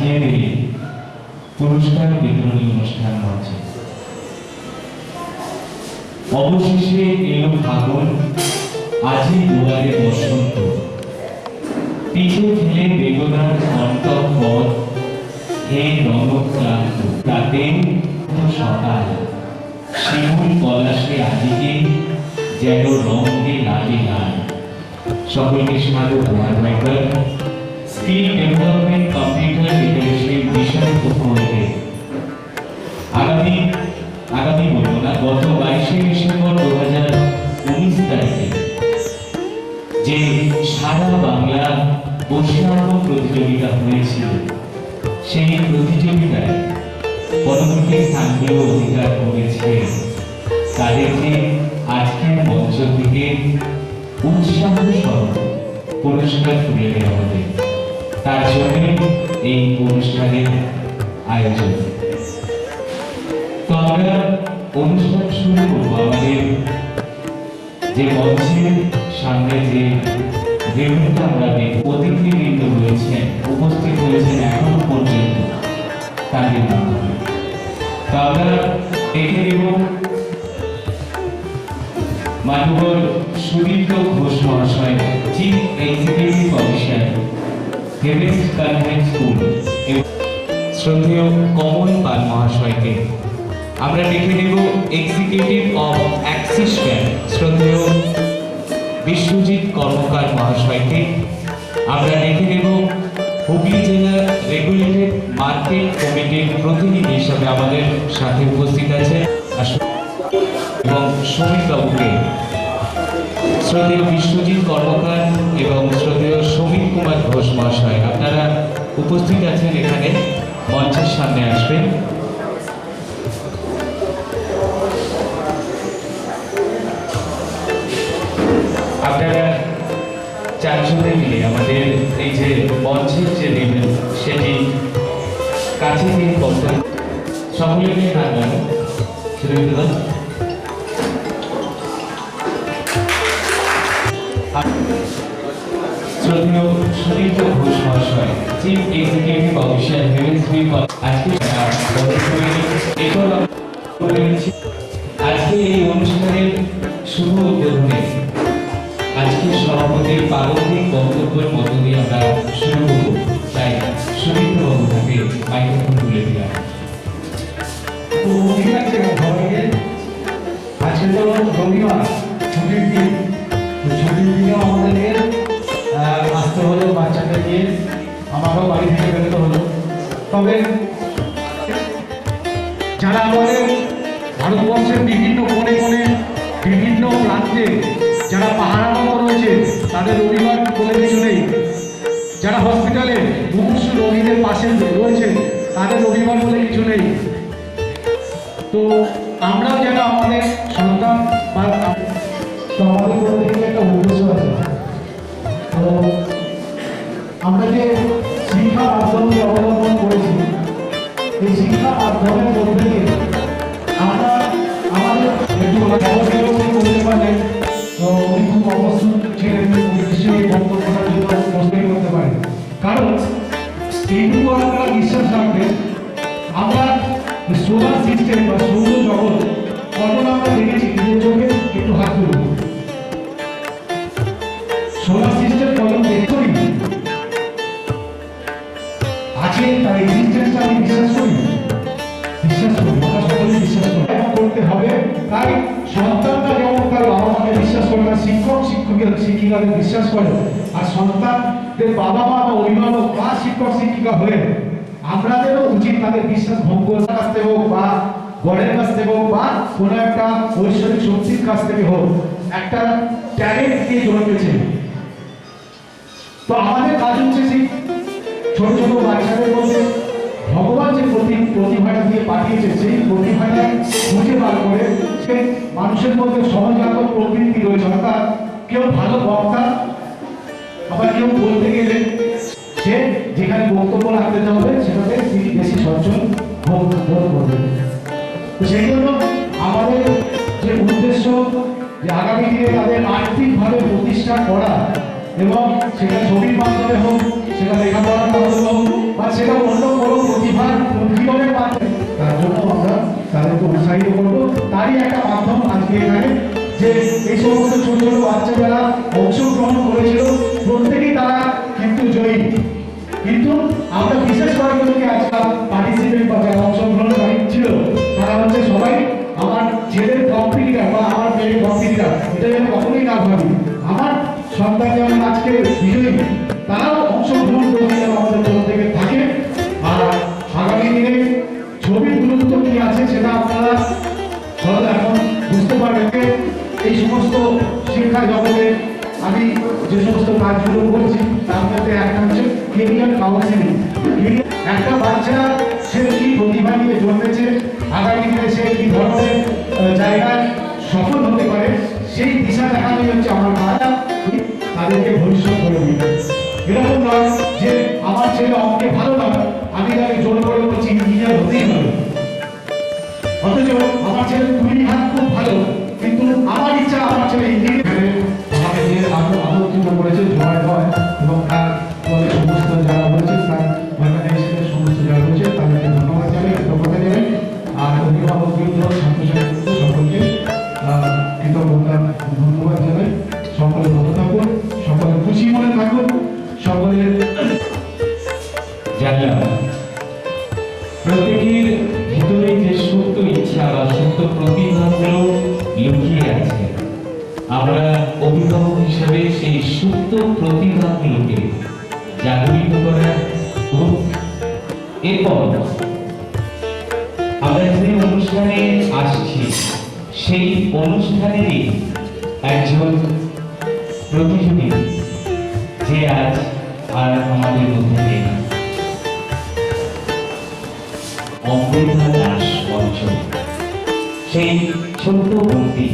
আজকের এই পুরস্কার বিতরণী অনুষ্ঠান মঞ্চে অবশেষে এলো ফাগুন, আজি দুয়ারে বসন্ত। পিঠে ফেলে বেদনার কণ্টক পথ, হে রণক্লান্ত তাতে সকাল। শিমুল পলাশে আজিকে যেন রঙে লাগে গান। সকলকে স্বাগত। স্কিল ডেভেলপমেন্ট কম্পিউটার লিটারেসির বিষয় উপকরণে আগামী বলবো না, গত 22শে ডিসেম্বর 2019 তারিখে যে সারা বাংলা বৈশাখ প্রতিযোগিতা হয়েছিল, সেই প্রতিযোগিতায় পরবর্তী স্থানীয় অধিকার করেছে তাদেরকে আজকের মঞ্চ থেকে উৎসাহ সহ পুরস্কার তুলে দেওয়া হবে। তার জন্য এই অনুষ্ঠানের আয়োজন। তো আমরা অনুষ্ঠান শুরু করবো। আমাদের যে মঞ্চের সামনে যে ভিডিওটা আমরা অতিথিবৃন্দ রয়েছেন, উপস্থিত হয়েছেন এখনো পর্যন্ত, তাদের মাধ্যমে তো আমরা দেখে নেব মাননীয় সুদীপ্ত ঘোষ মহাশয়, chief executive officer, heavens convent school, এবং শ্রদ্ধেয় কমল পাল মহাশয়কে। আমরা দেখে নেব এক্সিকিউটিভ অফ অ্যাক্সিস ব্যাংক, শ্রদ্ধেয় বিশ্বজিৎ কর্মকার মহাশয়কে। আমরা দেখে নেব হুগলি জেলা রেগুলেটেড মার্কেট কমিটির প্রতিনিধি হিসাবে আমাদের সাথে উপস্থিত আছে এবং শ্রমিক বাবুকে, শ্রদ্ধেয় বিশ্বজিৎ কর্মকার এবং শ্রদ্ধেয় সমীর কুমার ঘোষ মহাশয়, আপনারা উপস্থিত আছেন এখানে, মঞ্চের সামনে আসবেন। আপনারা চারজনে মিলে আমাদের এই যে মঞ্চের যে লেভেল সেটি কাছে নিয়ে করতেন। সকলে নিয়ে হাঁটবেন। শ্রদ্ধেয় সুদীপ্ত ঘোষ মহাশয়, chief executive officer, heavens group, আজকে এই অনুষ্ঠানের শুভ উদ্বোধনে আজকের সভাপতির প্রারম্ভিক বক্তব্যের মধ্য দিয়ে আমরা শুরু করব। তাই সুদীপ্ত বাবু তাকে মাইক্রোফোন তুলে দিলাম। আজকে তো রবিবার, ছুটির দিন। ছুটির দিনেও আমাদের আসতে হলো বাচ্চাকে নিয়ে, আমারও বাড়ি থেকে বেরোতে হলো। তবে যারা আমাদের ভারতবর্ষের বিভিন্ন কোণে কোণে বিভিন্ন প্রান্তে যারা পাহারারত রয়েছে, তাদের রবিবার বলে কিছু নেই। যারা হসপিটালে মুমূর্ষু রোগীদের পাশে রয়েছে, তাদের রবিবার বলে কিছু নেই। তো আমরাও যেন আমাদের সন্তান বা আমাদের কোনো দিকে একটা উদ্দেশ্য আছে। তো আমরা যে শিক্ষা মাধ্যমকে অবলম্বন করেছি, এই শিক্ষা মাধ্যমের মধ্যে দিয়ে আমরা আমাদের একটু করতে পারলেন। তো উনি খুব অবস্থান ছিলেন, নিশ্চয়ই বক্তব্যটার জন্য প্রস্তুতি করতে পারেন। কারণ এইটুকু আপনারা বিশ্বাস রাখবেন, আমরা সোলার সিস্টেম বা সৌর জগৎ কখন আমরা দেখেছি নিজের চোখে, একটু হাত তুলব। সোলার সিস্টেম কখন দেখি আছে, তার এক্সিস্টেন্সটা আমি বিশ্বাস করি, আমরা সকলে বিশ্বাস করি। করতে হবে। তাই সন্তানরা যেমন তার বাবা মাকে বিশ্বাস করে, না শিক্ষক শিক্ষিকাদের বিশ্বাস করে, আর সন্তানদের বাবা মা বা অভিভাবক বা শিক্ষক শিক্ষিকা হয়ে আমাদেরও উচিত তাদের বিশ্বাস ভঙ্গ করার কাছ থেকে হোক, বা গড়ের কাছ থেকে হোক, বা কোনো একটা ঐশ্বরিক শক্তির কাছ থেকে হোক, একটা ট্যালেন্ট দিয়ে জন্মেছে। তো আমাদের কাজ হচ্ছে সেই ছোট ছোট বাচ্চাদের মধ্যে ভগবান যে প্রতিভাটা দিয়ে পাঠিয়েছে, সেই প্রতিভাটা খুঁজে বার করে সেই মানুষের মধ্যে সহজাত প্রবৃত্তি রয়েছে। অর্থাৎ কেউ ভালো বক্তা, আবার কেউ বলতে গেলে সে যেখানে বক্তব্য রাখতে হবে সেটাতে তিনি বেশি সচ্ছল বোধ করবে। তো সেই জন্য আমাদের যে উদ্দেশ্য, যে আগামী দিনে তাদের আর্থিকভাবে প্রতিষ্ঠা করা, এবং সেটা ছবির মাধ্যমে হোক, সেটা লেখাপড়ার মাধ্যমে হোক, বা সেটা অন্য তাদেরকে উৎসাহিত করবো। তারই একটা মাধ্যম আজকে এখানে যে এই সমস্ত ছোট ছোট বাচ্চা যারা অংশগ্রহণ করেছিল প্রত্যেকেই তারা কিন্তু জয়ী, কিন্তু আমরা বিশেষ কয়েকজনকে আজকাল পার্টিসিপেট বা যারা অংশগ্রহণকারী ছিল তারা হচ্ছে সবাই আমার ছেলের কম্পিটিটার বা আমার মেয়ের কম্পিটিটার, এটা যেন কখনোই না ভাবি। আমার সন্তান যেমন আজকে বিজয়ী, তারাও অংশগ্রহণ করতে যেন আমাদের তরফ থেকে থাকে। আর আগামী দিনে ছবির গুরুত্ব কি আছে সেটা আপনারা সহজে এখন বুঝতে পারবেন। এই সমস্ত শিক্ষা জগতে আমি যে সমস্ত কাজগুলো করছি তার মধ্যে একটা হচ্ছে কেরিয়ার কাউন্সিলিং। একটা বাচ্চা সে কি প্রতিভা নিয়ে জন্মেছে, আগামী দিনে সে কি ধরনের জায়গায় সফল হতে পারে সেই দিশা দেখানোই হচ্ছে আমার কাজ। তাদেরকে ভবিষ্যৎ করে দিতে এরকম নয় যে আমার ছেলে অঙ্কে ভালো নয় আমি তাকে জোর করে বলছি ইঞ্জিনিয়ার হতেই হবে, অথচ আমার ছেলে তুলি হাত খুব ভালো কিন্তু আমার ইচ্ছা আমার ছেলে ইঞ্জিনিয়ার। আমাকে নিয়ে আলোচিত করেছে জয় হয় এবং তার ফলে সমস্ত যারা রয়েছে তার অর্গানাইজেশনের সমস্ত যারা রয়েছে তাদেরকে ধন্যবাদ জানাই, কৃতজ্ঞতা জানাই। আর অভিভাবক বৃন্দ ছাত্রছাত্রী সকলকে কৃতজ্ঞতা ধন্যবাদ জানাই। সকলে ভালো থাকুন, সকলে খুশি মনে থাকুন, সকলে জানলাম প্রত্যেকের ভিতরে যে সুপ্ত ইচ্ছা বা সুপ্ত প্রতিভাগুলো লুকিয়ে আছে, আমরা অভিভাবক হিসেবে সেই সুপ্ত প্রতিভাগুলোকে জাগরিত করার এবং এরপর আমরা যে অনুষ্ঠানে আসছি সেই অনুষ্ঠানেরই একজন প্রতিযোগী যে আজ আর আমাদের মধ্যে নেই, অমৃতা দাস পঞ্চম, সেই ছোট্ট বোনটি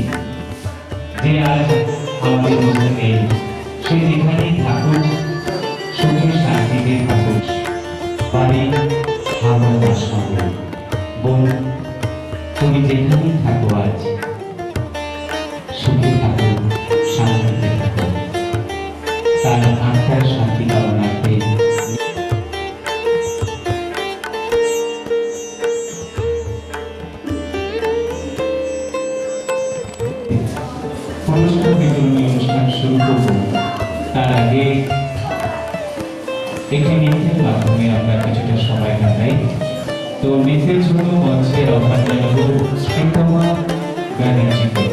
যে আজ আমাদের মধ্যে নেই, সে যেখানেই থাকুক সুখে শান্তিতে থাকুক, বাড়ি হাওড়া দাসনগর। বোন, তুমি যেখানেই থাকো আজ সুখে থাকো, শান্তিতে থাকো, তার আত্মার শান্তি কামনার্থে পুরস্কার বিতরণী অনুষ্ঠান শুরু করব। তার আগে একটি নৃত্যের মাধ্যমে আমরা কিছুটা সময় কাটাই। তো নৃত্যের জন্য মঞ্চে আহ্বান জানাবো শ্রীতমা ব্যানার্জিকে।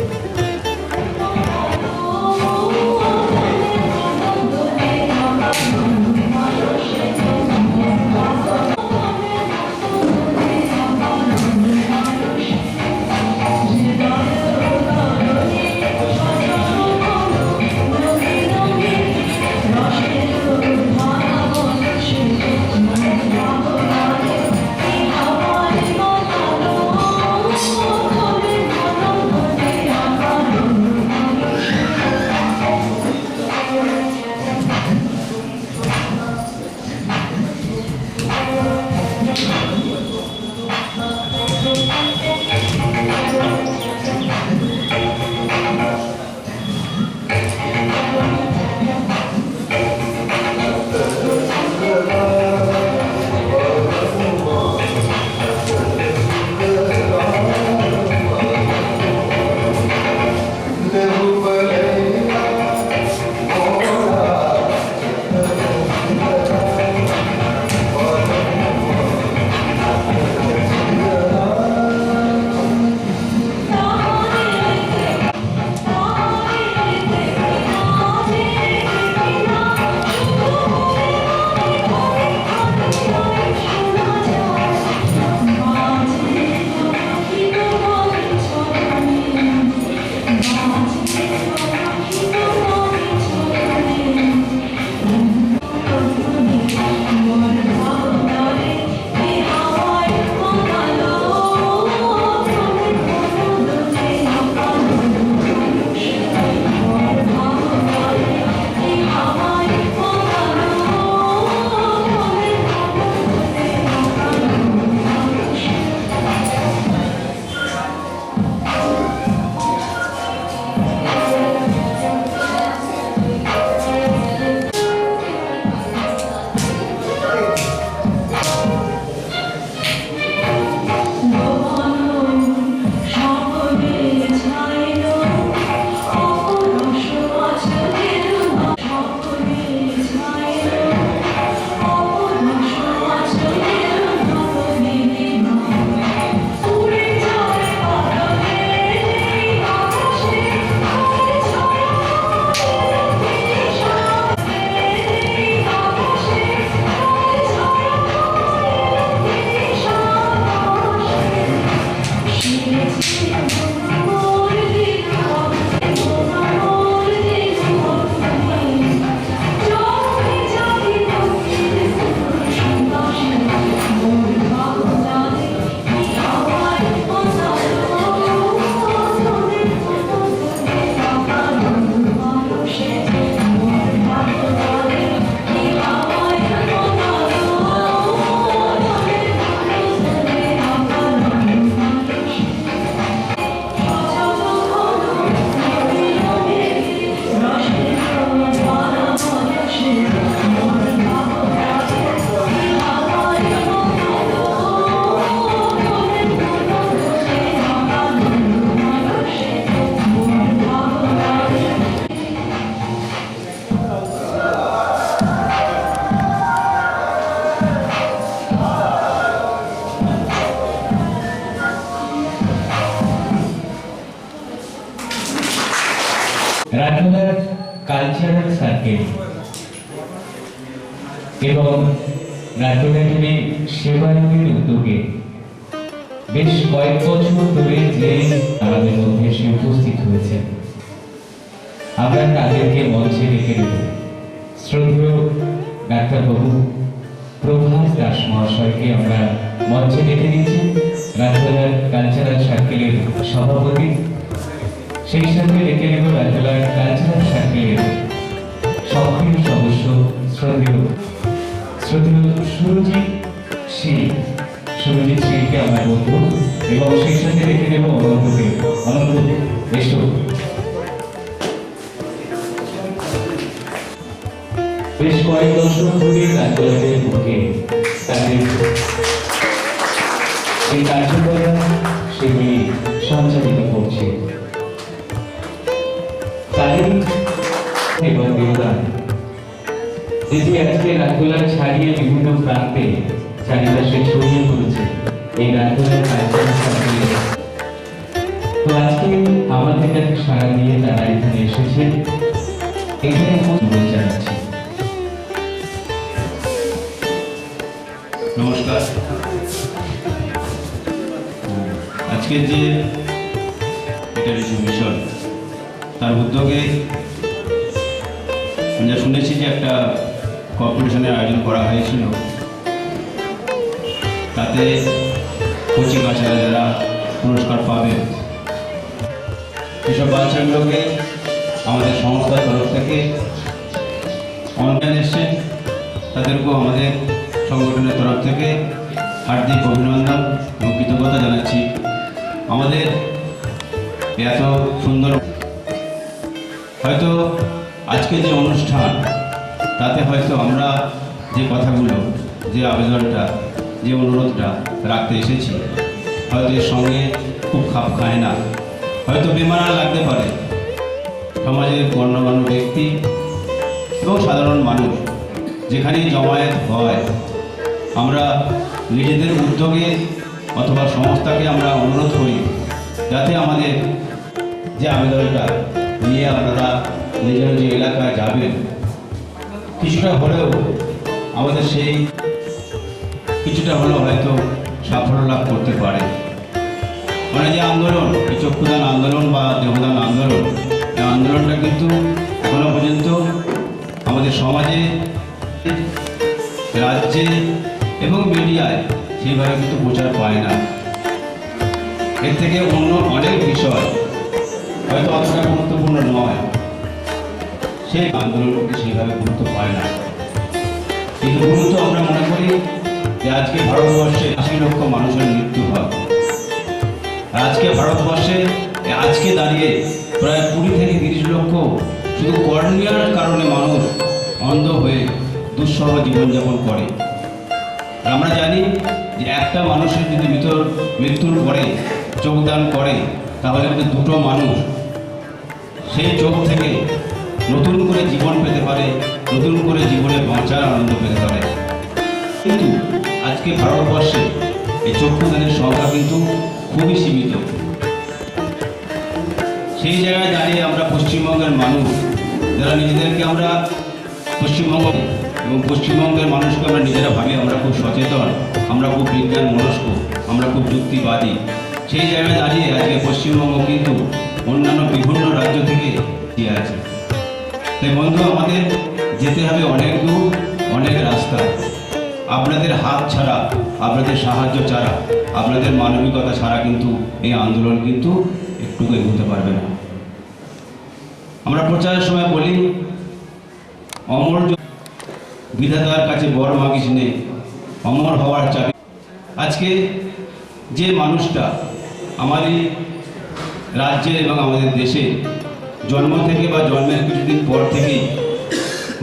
রাজুলার কালচারাল সার্কেল এবং রাজুলাটিভি সেবায়নের উদ্যোগে বেশ কয়েক বছর ধরে যে আমাদের মধ্যে এসে উপস্থিত হয়েছে, আমরা তাদেরকে মঞ্চে রেখে দেব। শ্রদ্ধেয় ডাক্তারবাবু প্রভাস দাস মহাশয়কে আমরা মঞ্চে রেখে দিয়েছি, রাজুলার কালচারাল সার্কেলের সভাপতি। সেই সাথে রেখে দেব রাজুলার কালচারাল সার্কেলের সক্রিয় সদস্য শ্রদ্ধেয় সুরজিৎ শীলকে আমরা বলবো, এবং সেই সাথে রেখে দেব অনন্তকে। অনন্ত এসো। বেশ কয়েক দশক ধরে রাজুলাদের বুকে তাদের এই কার্যকলাপ সেগুলি সঞ্চালিত করছে। তাদের এবং দেবদান যেটি আজকে রাজগোলা ছাড়িয়ে বিভিন্ন প্রান্তে চারিপাশে ছড়িয়ে পড়েছে এই রাজগোলার কালচারাল সার্কেলে। তো আজকে আমাদের কাছে সাড়া দিয়ে তারা এখানে এসেছে, এখানে অনুরোধ জানাচ্ছি। নমস্কার। আজকের যে লিটারেচার মিশন, তার উদ্যোগে আমরা শুনেছি যে একটা কম্পিটিশনের আয়োজন করা হয়েছিল, তাতে কচি কাচারা যারা পুরস্কার পাবে এসব বাচ্চাগুলোকে আমাদের সংস্থার তরফ থেকে অনলাইন এসছে, তাদেরকেও আমাদের সংগঠনের তরফ থেকে হার্দিক অভিনন্দন এবং কৃতজ্ঞতা জানাচ্ছি। আমাদের এত সুন্দর, হয়তো আজকে যে অনুষ্ঠান, তাতে হয়তো আমরা যে কথাগুলো, যে আবেদনটা, যে অনুরোধটা রাখতে এসেছি, হয়তো এর সঙ্গে খুব খাপ খায় না, হয়তো বেমানান লাগতে পারে। সমাজের গণ্যমান্য ব্যক্তি এবং সাধারণ মানুষ যেখানেই জমায়েত হয়, আমরা নিজেদের উদ্যোগে অথবা সংস্থাকে আমরা অনুরোধ করি যাতে আমাদের যে আবেদনটা নিয়ে আপনারা নিজের যে এলাকায় যাবেন, কিছুটা হলেও আমাদের সেই কিছুটা হলেও হয়তো সাফল্য লাভ করতে পারে। মানে যে আন্দোলন, এই চক্ষুদান আন্দোলন বা দেহদান আন্দোলন, এই আন্দোলনটা কিন্তু এখনো পর্যন্ত আমাদের সমাজে, রাজ্যে এবং মিডিয়ায় সেইভাবে কিন্তু প্রচার পায় না। এর থেকে অন্য অনেক বিষয় হয়তো অতটা গুরুত্বপূর্ণ নয়, সেই আন্দোলনকে সেইভাবে গুরুত্ব পায় না। কিন্তু গুরুত্ব আমরা মনে করি যে আজকে ভারতবর্ষে ৮০ লক্ষ মানুষের মৃত্যু হয়। আজকে ভারতবর্ষে আজকে দাঁড়িয়ে প্রায় ২০ থেকে ৩০ লক্ষ শুধু কর্নিয়ার কারণে মানুষ অন্ধ হয়ে দুঃসহ জীবনযাপন করে। আমরা জানি যে একটা মানুষের যদি মৃত্যুর পরে চোখদান করে, তাহলে কিন্তু দুটো মানুষ সেই চোখ থেকে নতুন করে জীবন পেতে পারে, নতুন করে জীবনে বাঁচার আনন্দ পেতে পারে। কিন্তু আজকে ভারতবর্ষে এই চক্ষুদানের সংখ্যা কিন্তু খুবই সীমিত। সেই জায়গায় দাঁড়িয়ে আমরা পশ্চিমবঙ্গের মানুষ যারা নিজেদেরকে আমরা পশ্চিমবঙ্গ এবং পশ্চিমবঙ্গের মানুষকে আমরা নিজেরা ভাবি আমরা খুব সচেতন, আমরা খুব বিজ্ঞান মনস্ক, আমরা খুব যুক্তিবাদী, সেই জায়গায় দাঁড়িয়ে আজকে পশ্চিমবঙ্গ কিন্তু অন্যান্য বিভিন্ন রাজ্য থেকে এগিয়ে আছে। তাই বন্ধু, আমাদের যেতে হবে অনেক দূর, অনেক রাস্তা। আপনাদের হাত ছাড়া, আপনাদের সাহায্য ছাড়া, আপনাদের মানবিকতা ছাড়া কিন্তু এই আন্দোলন কিন্তু একটুকু এগোতে পারবে না। আমরা প্রচারের সময় বলি, অমর বিধাতার কাছে বর মাগিস নে, অমর হওয়ার চাবি। আজকে যে মানুষটা আমাদের রাজ্যে এবং আমাদের দেশে জন্ম থেকে বা জন্মের কিছুদিন পর থেকেই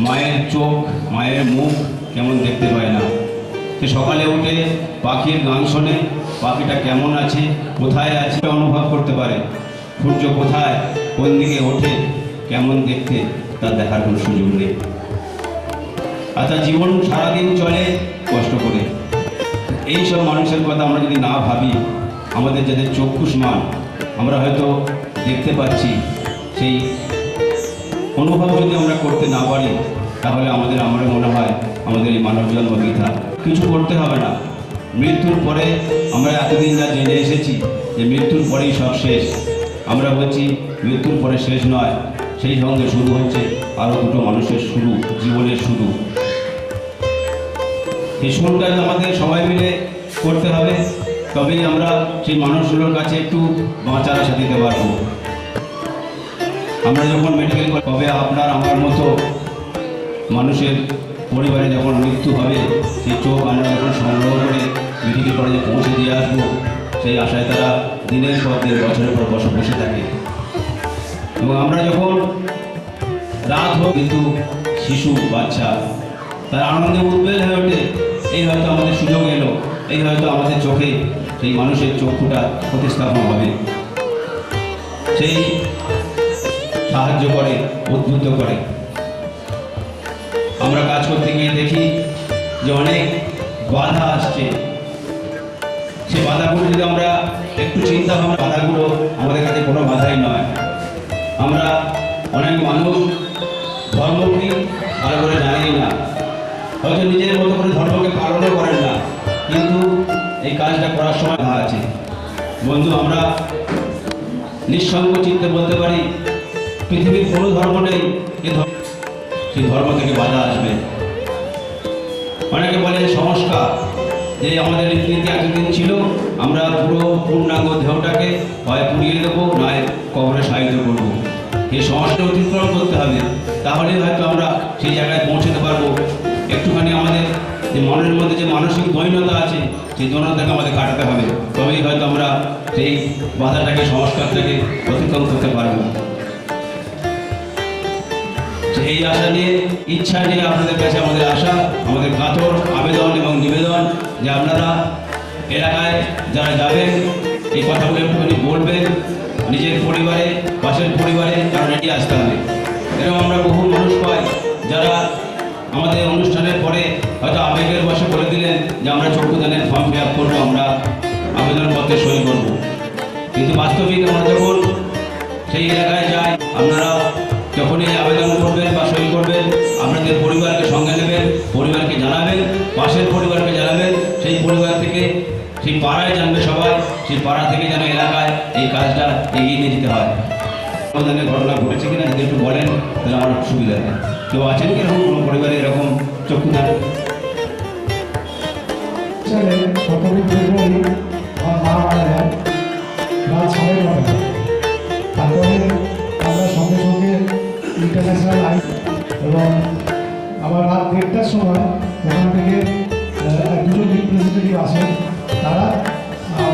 মায়ের চোখ, মায়ের মুখ কেমন দেখতে পায় না, সে সকালে উঠে পাখির গান শোনে, পাখিটা কেমন আছে, কোথায় আছে অনুভব করতে পারে, সূর্য কোথায়, কোন দিকে ওঠে, কেমন দেখতে, তার দেখার কোনো সুযোগ নেই। আর তার জীবন সারাদিন চলে কষ্ট করে। এই সব মানুষের কথা আমরা যদি না ভাবি, আমাদের যাদের চক্ষুষ্মান, আমরা হয়তো দেখতে পাচ্ছি সেই অনুভব যদি আমরা করতে না পারি, তাহলে আমার মনে হয় আমাদের এই মানব জন্ম বৃথা। কিছু করতে হবে না। মৃত্যুর পরে আমরা এতদিন যা জেনে এসেছি যে মৃত্যুর পরেই সব শেষ, আমরা বলছি মৃত্যুর পরে শেষ নয়, সেই সঙ্গে শুরু হচ্ছে আরও দুটো মানুষের শুরু, জীবনের শুরু। এই শুরুটা আমাদের সবাই মিলে করতে হবে, তবেই আমরা সেই মানুষগুলোর কাছে একটু বাঁচার আশা দিতে পারবো। আমরা যখন মেডিকেল কবে আপনার আমার মতো মানুষের পরিবারে যখন মৃত্যু হবে, সেই চোখ আমরা যখন সংগ্রহ করে মেডিকেল কলেজে পৌঁছে দিয়ে আসবো, সেই আশায় তারা দিনের পর দিন বছরের পর বছর বসে থাকে। এবং আমরা যখন রাত হোক, কিন্তু শিশু বাচ্চা তার আনন্দে উদ্বেল হয়ে ওঠে, এই হয়তো আমাদের সুযোগ এলো, এই হয়তো আমাদের চোখে সেই মানুষের চক্ষুটা প্রতিস্থাপন হবে। সেই সাহায্য করে, উদ্বুদ্ধ করে। আমরা কাজ করতে গিয়ে দেখি যে অনেক বাধা আসছে। সেই বাধাগুলো যদি আমরা একটু চিন্তা ভাবনা, বাধাগুলো আমাদের কাছে কোনো বাধাই নয়। আমরা অনেক মানুষ ধর্ম কি ভালো করে জানি না, হয়তো নিজের মতো করে ধর্মকে পালনও করেন না, কিন্তু এই কাজটা করার সময় বাধা আছে। বন্ধু, আমরা নিঃসঙ্গ চিত্তে বলতে পারি পৃথিবীর কোনো ধর্ম নেই সেই ধর্ম থেকে বাধা আসবে। অনেকে বলে সংস্কার, যে আমাদের রীতিনীতি এতদিন ছিল, আমরা পুরো পূর্ণাঙ্গ দেহটাকে হয় পুড়িয়ে দেবো, নয় কবরে সাহিত্য করবো। এই সংস্কার অতিক্রম করতে হবে, তাহলেই হয়তো আমরা সেই জায়গায় পৌঁছতে পারবো। একটুখানি আমাদের যে মনের মধ্যে যে মানসিক দৈন্যতা আছে, সেই দৈন্যতাকে আমাদের কাটাতে হবে, তবেই হয়তো আমরা সেই বাধাটাকে, সংস্কারটাকে অতিক্রম করতে পারবো। এই আশা নিয়ে, ইচ্ছা নিয়ে আপনাদের কাছে আমাদের আশা, আমাদের কাতর আবেদন এবং নিবেদন যে আপনারা এলাকায় যারা যাবেন এই কথাগুলো একটুখানি বলবেন নিজের পরিবারে, পাশের পরিবারে, কারণ এটি আসতে হবে। এরকম আমরা বহু মানুষ পাই যারা আমাদের অনুষ্ঠানের পরে হয়তো আবেগের বশে বলে দিলেন যে আমরা চক্ষুদানের ফর্ম ফিল আপ করবো, আমরা আবেদনপত্রে সই করব। কিন্তু বাস্তবিক আমরা যখন সেই এলাকায় যাই, আপনারা যখনই আবেদন করবেন বা সই করবেন, আপনাদের পরিবারকে সঙ্গে নেবেন, পরিবারকে জানাবেন, পাশের পরিবারকে জানাবেন, সেই পরিবার থেকে সেই পাড়ায় জানবে সবাই, সেই পাড়া থেকে যেন এলাকায় এই কাজটা এগিয়ে নিয়ে যেতে হয়। সমাধানের ঘটনা ঘটেছে কিনা যদি একটু বলেন, তাহলে আমার সুবিধা হয়। কেউ আছেন কি এরকম কোনো পরিবারে এরকম চক্ষুদান? 17 ফেব্রুয়ারি আমার মা মারা যায় রাত 9:30। তারপরে আমরা সঙ্গে সঙ্গে ইন্টারন্যাশনাল আইন এবং আবার রাত 1:30টার সময় ওখান থেকে দুজন রিপ্রেজেন্টেটিভ আসেন, তারা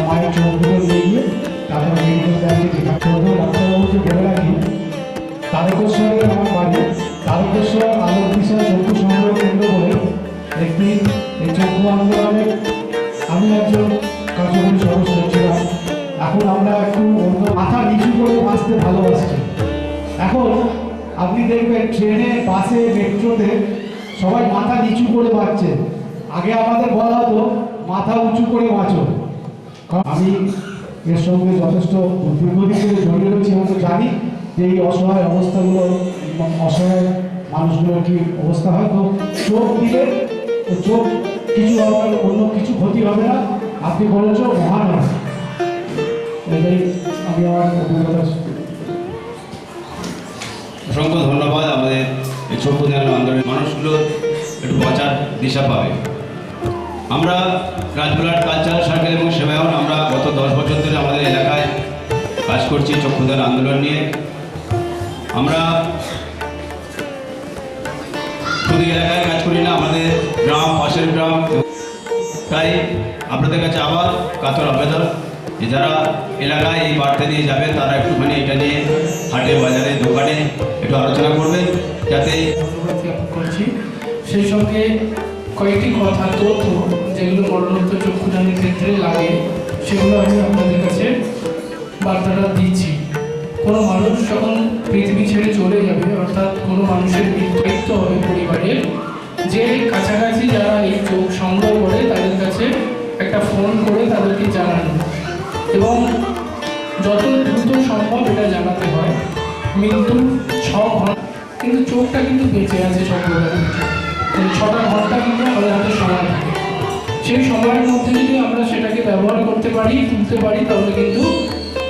মায়ের চোখগুলো নিয়ে গিয়ে তারপরে মেডিকেল ব্যাংকে যেটা চোখগুলো ডাক্তারবাবুকে বলে রাখি, তারকেশ্বরের আমার বাড়ি, তারকেশ্বর আলোক বিষয় চক্ষু সংগ্রহ কেন্দ্র বলে একটি এই চক্ষু আন্দোলনে আমি একজন কার্যকরী সদস্য ছিলাম। এখন আমরা একটু অন্য মাথা নিচু করে বাঁচতে ভালোবাসছি। এখন আপনি দেখবেন ট্রেনে, বাসে, মেট্রোতে সবাই মাথা নিচু করে বাঁচছে। আগে আমাদের বলা হতো মাথা উঁচু করে বাঁচো। আমি এর সঙ্গে যথেষ্ট দীর্ঘদিন ধরে জড়িয়ে রয়েছি এবং জানি যে এই অসহায় অবস্থাগুলো, অসহায় মানুষগুলোর কি অবস্থা হয়। তো চোখ দিলে চোখ কিছু হবে, অন্য কিছু ক্ষতি হবে না। আপনি বলেছ মহান, এটাই আমি আমার অভিজ্ঞতা। অসংখ্য ধন্যবাদ। আমাদের এই চক্ষুদান আন্দোলনের মানুষগুলো একটু বাঁচার দিশা পাবে। আমরা রাজপুরহাট কালচারাল সার্কেল এবং সেবায়ন, আমরা গত 10 বছর ধরে আমাদের এলাকায় কাজ করছি চক্ষুদান আন্দোলন নিয়ে। আমরা শুধু এলাকায় কাজ করি না, আমাদের গ্রাম, পাশের গ্রাম। তাই আপনাদের কাছে আবার কাতর আবেদন যে যারা এলাকায় এই বার্তা দিয়ে যাবেন, তারা একটুখানি এটা নিয়ে হাটে, বাজারে, দোকানে একটু আলোচনা করবেন, যাতে ধন্যবাদ জ্ঞাপন করছি। সেই সঙ্গে কয়েকটি কথা, তথ্য যেগুলো মরণোত্তর চক্ষুদানের ক্ষেত্রে লাগে, সেগুলো আমি আপনাদের কাছে বার্তাটা দিচ্ছি। কোনো মানুষ যখন পৃথিবী ছেড়ে চলে যাবে, অর্থাৎ কোনো মানুষের মৃত্যু হবে পরিবারের, যে কাছাকাছি যারা এই চোখ সংগ্রহ করে তাদের কাছে একটা ফোন করে তাদেরকে জানানো এবং যত দ্রুত সম্ভব এটা জানাতে হয়। মৃত্যুর 6 ঘন্টা কিন্তু চোখটা কিন্তু বেঁচে আছে চক্রধারের ভিতরে। এই 6টা ঘন্টা কিন্তু আমাদের হাতে সময় থাকে। সেই সময়ের মধ্যে যদি আমরা সেটাকে ব্যবহার করতে পারি, তুলতে পারি, তাহলে কিন্তু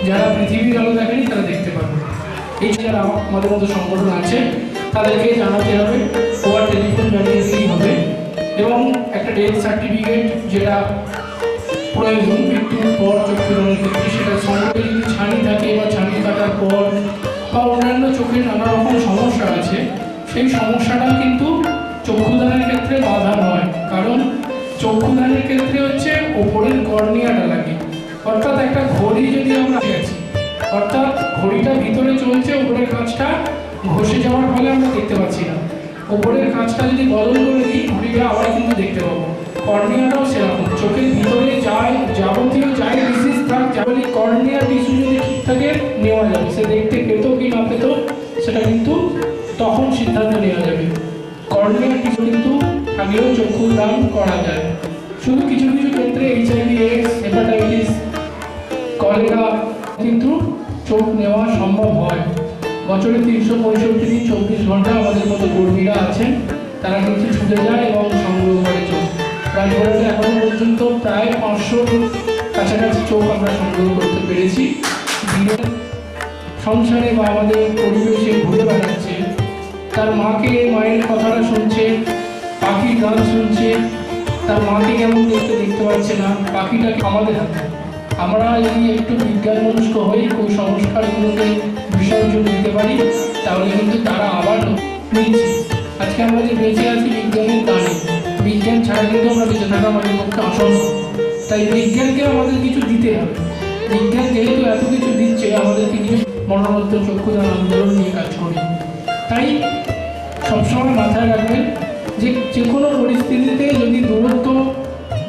যারা পৃথিবীর আলো দেখেনি তারা দেখতে পারবে। এই যারা আমাদের মতো সংগঠন আছে তাদেরকে জানাতে হবে, ওয়ার টেলিফোন জানিয়ে দিলেই হবে, এবং একটা ডেথ সার্টিফিকেট যেটা প্রয়োজন মৃত্যুর পর চক্ষুদানের ক্ষেত্রে, সেটা সঙ্গে যদি ছানি থাকে বা ছানি কাটার পর বা অন্যান্য চোখের নানা রকম সমস্যা আছে, সেই সমস্যাটা কিন্তু চক্ষুদানের ক্ষেত্রে বাধা নয়। কারণ চক্ষুদানের ক্ষেত্রে হচ্ছে ওপরের কর্নিয়াটা লাগে, অর্থাৎ একটা ঘড়ি যদি আমরা গেছি, অর্থাৎ ঘড়িটা ভিতরে চলছে, ওপরের কাঁচটা ঘষে যাওয়ার ফলে আমরা দেখতে পাচ্ছি না। ওপরের কাঁচটা যদি বদল করে দিই, ঘড়িটা আবার কিন্তু দেখতে পাবো। কর্নিয়াটাও সেরকম, চোখের ভিতরে যাবতীয় যাই ডিসিজ থাক, যাবতীয় কর্নিয়া টিস্যু যদি ঠিক থাকে নেওয়া যাবে, সে দেখতে পেত কি না পেত সেটা কিন্তু তখন সিদ্ধান্ত নেওয়া যাবে। কর্নিয়া টিস্যু কিন্তু আগেও চক্ষু দান করা যায়। শুধু কিছু কিছু ক্ষেত্রে HIV, AIDS, হেপাটাইটিস, কলেরা কিন্তু চোখ নেওয়া সম্ভব হয়। বছরে 365 দিন 24 ঘন্টা আমাদের মতো কর্মীরা আছেন, তারা কিন্তু ছুটে যায় এবং সংগ্রহ করে চোখ। রাজবাড়িতে এখনো পর্যন্ত প্রায় 500 কাছাকাছি চোখ আমরা সংগ্রহ করতে পেরেছি। দিনের সংসারে বা আমাদের পরিবেশে ঘুরে বেড়াচ্ছে, তার মাকে মায়ের কথাটা শুনছে, পাখির গান শুনছে, তার মাকে কেমন দেখতে পাচ্ছে না, পাখিটাকে আমাদের হাতে। আমরা যদি একটু বিজ্ঞান মনস্ক হই, কুসংস্কারগুলোকে বিসর্জন দিতে পারি, তাহলে কিন্তু তারা আবার নিচ্ছে। আজকে আমরা যে বেঁচে আছি বিজ্ঞানের দানে, বিজ্ঞান ছাড়া কিন্তু আমরা বেঁচে থাকা আমাদের পক্ষে অসম্ভব। তাই বিজ্ঞানকে আমাদের কিছু দিতে হবে। বিজ্ঞান যেহেতু এত কিছু দিচ্ছে, আমাদেরকে কিছু মরণোত্তর চক্ষুদান আন্দোলন নিয়ে কাজ করি। তাই সবসময় মাথায় রাখবেন যে কোনো পরিস্থিতিতে যদি দূরত্ব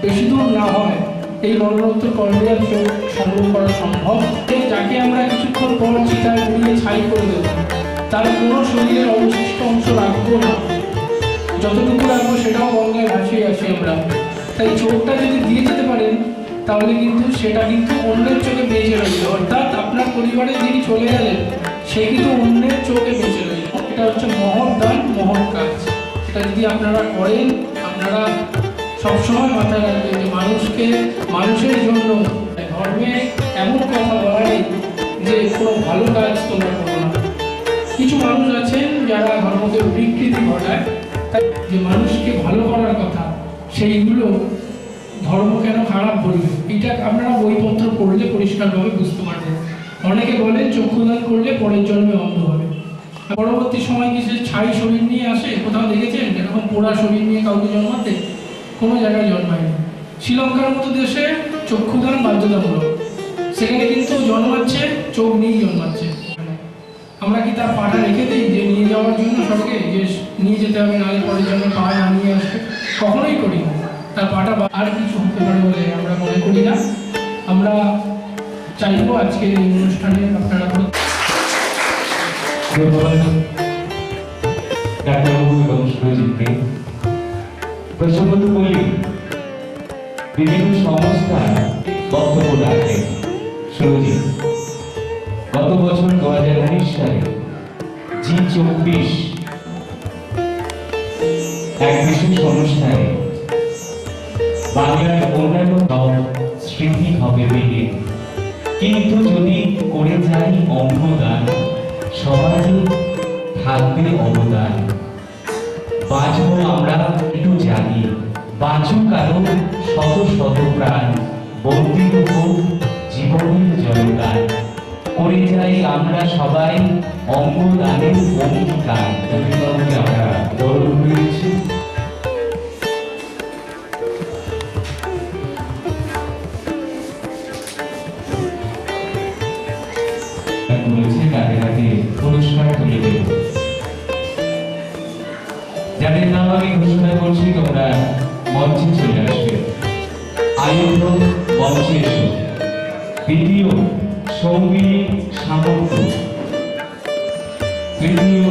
বেশি দূর না হয়, এই মরণোত্তর কর্নিয়াল চোখ সংগ্রহ করা সম্ভব। যাকে আমরা কিছুক্ষণ পর চিতায় পুড়িয়ে ছাই করে দেব, তার কোনো শরীরের অবশিষ্ট অংশ রাখবো না, যতটুকু রাখবো সেটাও গঙ্গায় ভাসিয়ে আসি আমরা। তাই চোখটা যদি দিয়ে যেতে পারেন, তাহলে কিন্তু সেটা কিন্তু অন্যের চোখে বেঁচে রইল, অর্থাৎ আপনার পরিবারে যিনি চলে গেলেন সে কিন্তু অন্যের চোখে বেঁচে রইল। এটা হচ্ছে মহৎ দান, মহৎ কাজ। এটা যদি আপনারা করেন, আপনারা সবসময় মাথায় রাখবেন যে মানুষের জন্য ধর্মে এমন কথা বলা নেই যে কোনো ভালো কাজ তোমরা করো না। কিছু মানুষ আছেন যারা ধর্মকে বিকৃতি ঘটায়, তাই যে মানুষকে ভালো করার কথা সেইগুলো ধর্ম কেন খারাপ বলবে, এটা আপনারা বইপত্র পড়লে পরিষ্কারভাবে বুঝতে পারবেন। অনেকে বলেন চক্ষুদান করলে পরের জন্মে অন্ধ হবে। পরবর্তী সময় কি সে ছাই শরীর নিয়ে আসে? কোথাও দেখেছেন এরকম পোড়া শরীর নিয়ে কাউকে জন্মাতে? কোনো জায়গায় জন্মায়নি। শ্রীলঙ্কার মতো দেশে চক্ষুদান বাধ্যতামূলক, সেখানে কিন্তু জন্মাচ্ছে চোখ নিয়েই জন্মাচ্ছে। আমরা কি তার পাটা রেখে দিই যে নিয়ে যাওয়ার জন্য সবকে, যে নিয়ে যেতে হবে নাহলে পরের জন্য পা না নিয়ে আসবে? কখনোই করি না। তার পাটা আর কিছু হতে পারে বলে আমরা মনে করি না। আমরা চাইবো আজকে এই অনুষ্ঠানে আপনারা ডাক্তারবাবু এবং সুরজিৎকে প্রসঙ্গত বলি, বিভিন্ন সংস্থা বক্তব্য রাখে। সুরজিৎ গত বছর 2019 সালে G24 এক বিশেষ অনুষ্ঠানে বাংলার অন্যান্য স্মৃতি হবে বেগে, কিন্তু যদি করে যাই অঙ্গদান, সমাজে থাকবে অবদান। বাঁচবো আমরা একটু জানি, বাঁচুক কারণ শত শত প্রাণ, বন্দিত হোক জীবনের জয়গান। করে যাই আমরা সবাই অঙ্গদানের অঙ্গীকার। রবীন্দ্রনাথকে আমরা গৌরব করেছি। বলেছে কাকে কাকে পুরস্কার তুলে দেব। যাদের নাম আমি ঘোষণা করছি তোমরা মঞ্চে চলে আসবে। আয়ুধ মঞ্চে এসো। দ্বিতীয় সৌমি সামর্থ্য, তৃতীয়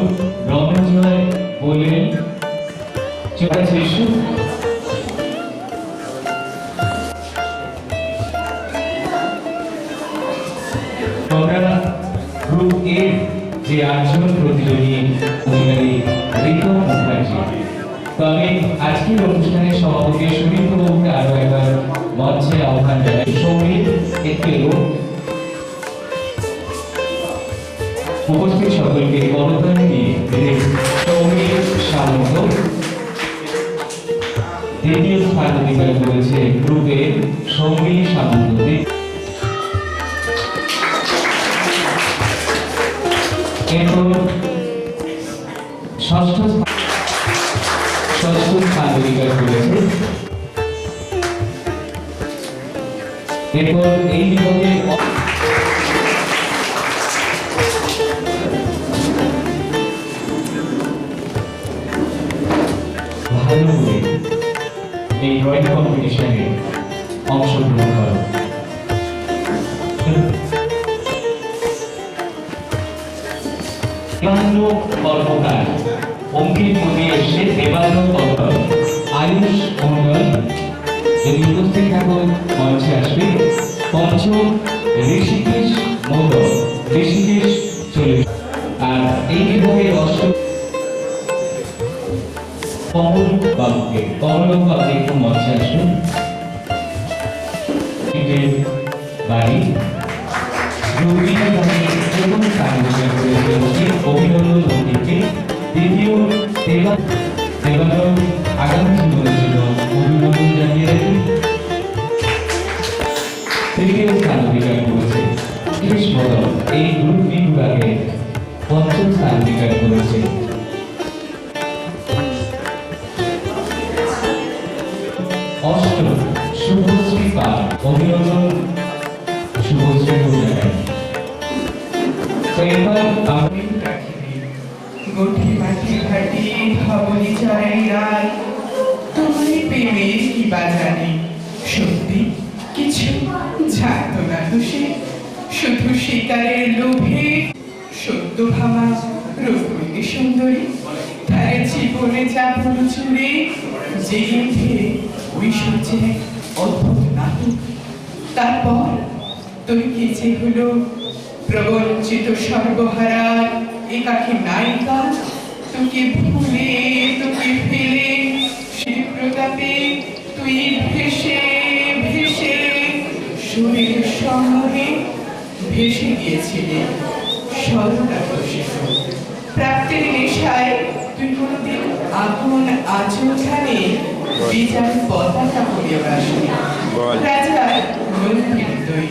রণজয় বললেন চলে এসো। তোমরা গ্রুপ এ যে 8 জন প্রতিযোগী অধিকারী ঋতু মুখার্জি। তো আমি আজকের অনুষ্ঠানের সভাপতি সুদীপ্ত বাবুকে আরো একবার মঞ্চে আহ্বান জানাই। সঙ্গীত একটু এগোন। উপস্থিত সকলকে করতালি দিয়ে সঙ্গীত সামন্ত দ্বিতীয় স্থান অধিকার করেছে গ্রুপের সঙ্গীত সামন্ত। এরপর ষষ্ঠ স্থান অধিকার করেছে। এরপর এই বিভাগে ভালো করে এই ড্রয়িং কম্পিটিশনে অংশগ্রহণ করো। কর্মকার অঙ্কিত মনে এসে দেবান্ন কর্মকার আয়ুষ মন্ডল যদি উপস্থিত থাকো মঞ্চে আসবে। পঞ্চম ঋষিকেশ মন্ডল, ঋষিকেশ চলে। আর এই বিভাগের অষ্টম কমল বাবুকে, কমল বাবু একটু মঞ্চে আসবেন। বাড়ি প্রথম স্থান অধিকার করেছে অভিনন্দন অঙ্কিতকে। দ্বিতীয় দেবানন্দ আগামী জীবনের জন্য অভিনন্দন জানিয়ে রাখি। তৃতীয় স্থান অধিকার করেছে কৃষ মদন, এই গ্রুপ বি বিভাগে পঞ্চম স্থান অধিকার করেছে। অষ্টম শুভশ্রী পাল, অভিনন্দন শুভশ্রী জানাই। গোটি মাটি ঘাটি ভাবনি চড়াই রায়, তোমার প্রেমের কি বা জানি, সত্যি কিছু জানতো না তো সে, শুধু শিকারের লোভে সত্য ভাবা রূপমী সুন্দরী তার জীবনে যা ভুল চুড়ে জেগে উঠে ওই সূর্যে অদ্ভুত নাটক। তারপর তুই কি যে হলো প্রবঞ্চিত সর্বহারার একাকী নায়িকা, তোকে ভুলে তোকে ফেলে সে প্রতাপে তুই ভেসে ভেসে শরীর সমূহে ভেসে গিয়েছিলি সর্বদাকর্ষিত প্রাপ্তির নেশায়। তুই কোনোদিন আগুন আচমকানে বিচার পতাকা পড়িয়ে আসলি রাজার মন্দির তুই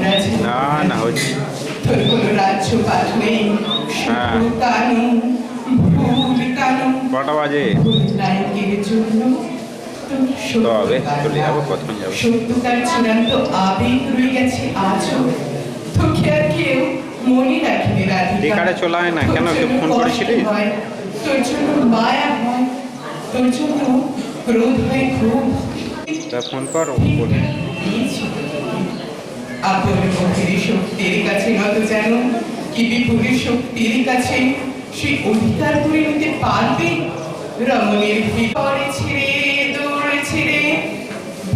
রাজা তোর কোনো রাজ্য পাঠ নেই, শুধু কানুন ভুল কানুন নায়কের জন্য সত্যতার চূড়ান্ত আবেগ রয়ে গেছে আজও। তোকে আর কেউ মনে রাখবে রাধিকা, তোর জন্য মায়া হয়, তোর জন্য ক্রোধ হয় খুব। ফোন করো আপন মুখের শক্তির কাছে নত যেন কি বিপুলের শক্তির কাছে সে অধিকার করে নিতে পারবে। রমণীর ভিতরে ছেড়ে দৌড়ে ছেড়ে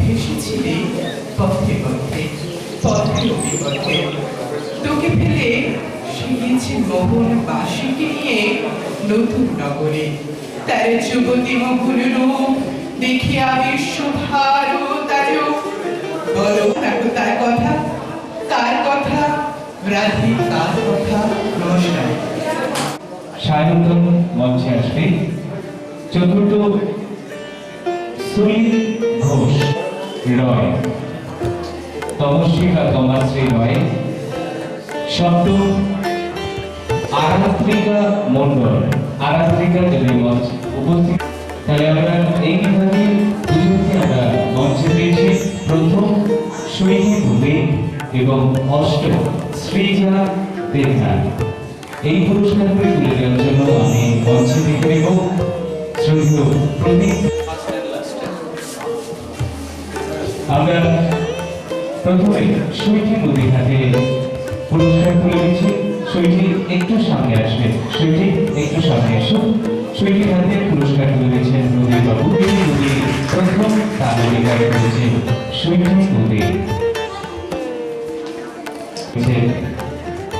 ভেসেছিলে পথে পথে পথে অভিপথে। তোকে ফেলে সে গিয়েছে মোহন বাসীকে নিয়ে নতুন নগরে। তার যুবতী মুখুর রূপ দেখে আবেশ ভারত আজও। বলো রাখো তার কথা, কার কথা রাধিকার কথা। নমস্কার। সায়ন্তন মঞ্চে আসবে। চতুর্থ সুনীল ঘোষ রয়, তমশ্রী বা তমাশ্রী রয়। সপ্তম আরাত্রিকা মন্ডল, আরাত্রিকা যদি মঞ্চ উপস্থিত। তাহলে আমরা এই বিভাগে দুজনকে আমরা মঞ্চে পেয়েছি। প্রথম সুইটি ভূমি এবং অষ্টম শ্রীজা দেবনাথ। এই পুরস্কারগুলি তুলে দেওয়ার জন্য আমি মঞ্চে দেখে নেব শ্রদ্ধেয় প্রদীপ। আমরা প্রথমে সুইটি নদীর হাতে পুরস্কার তুলে দিচ্ছি। সুইটি একটু সামনে আসবে, সুইটি একটু সামনে এসো। সুইটির হাতে পুরস্কার তুলে দিচ্ছেন নদীর বাবু। এই নদীর প্রথম তার অধিকার করেছে সুইটি নদী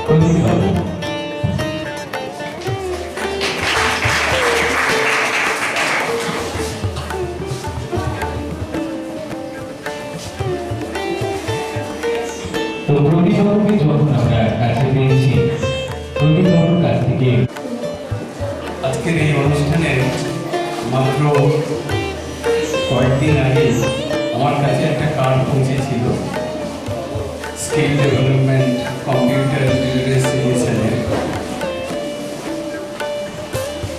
প্রদীপ বাবু। তো প্রদীপবাবুকে যখন আমরা কাছে পেয়েছি, প্রদীপবাবুর কাছ থেকে আজকের এই অনুষ্ঠানে মাত্র কয়েকদিন আগে আমার কাছে একটা কার্ড পৌঁছেছিল স্কিল ডেভেলপমেন্ট কম্পিউটার লিটারেসি মিশনের।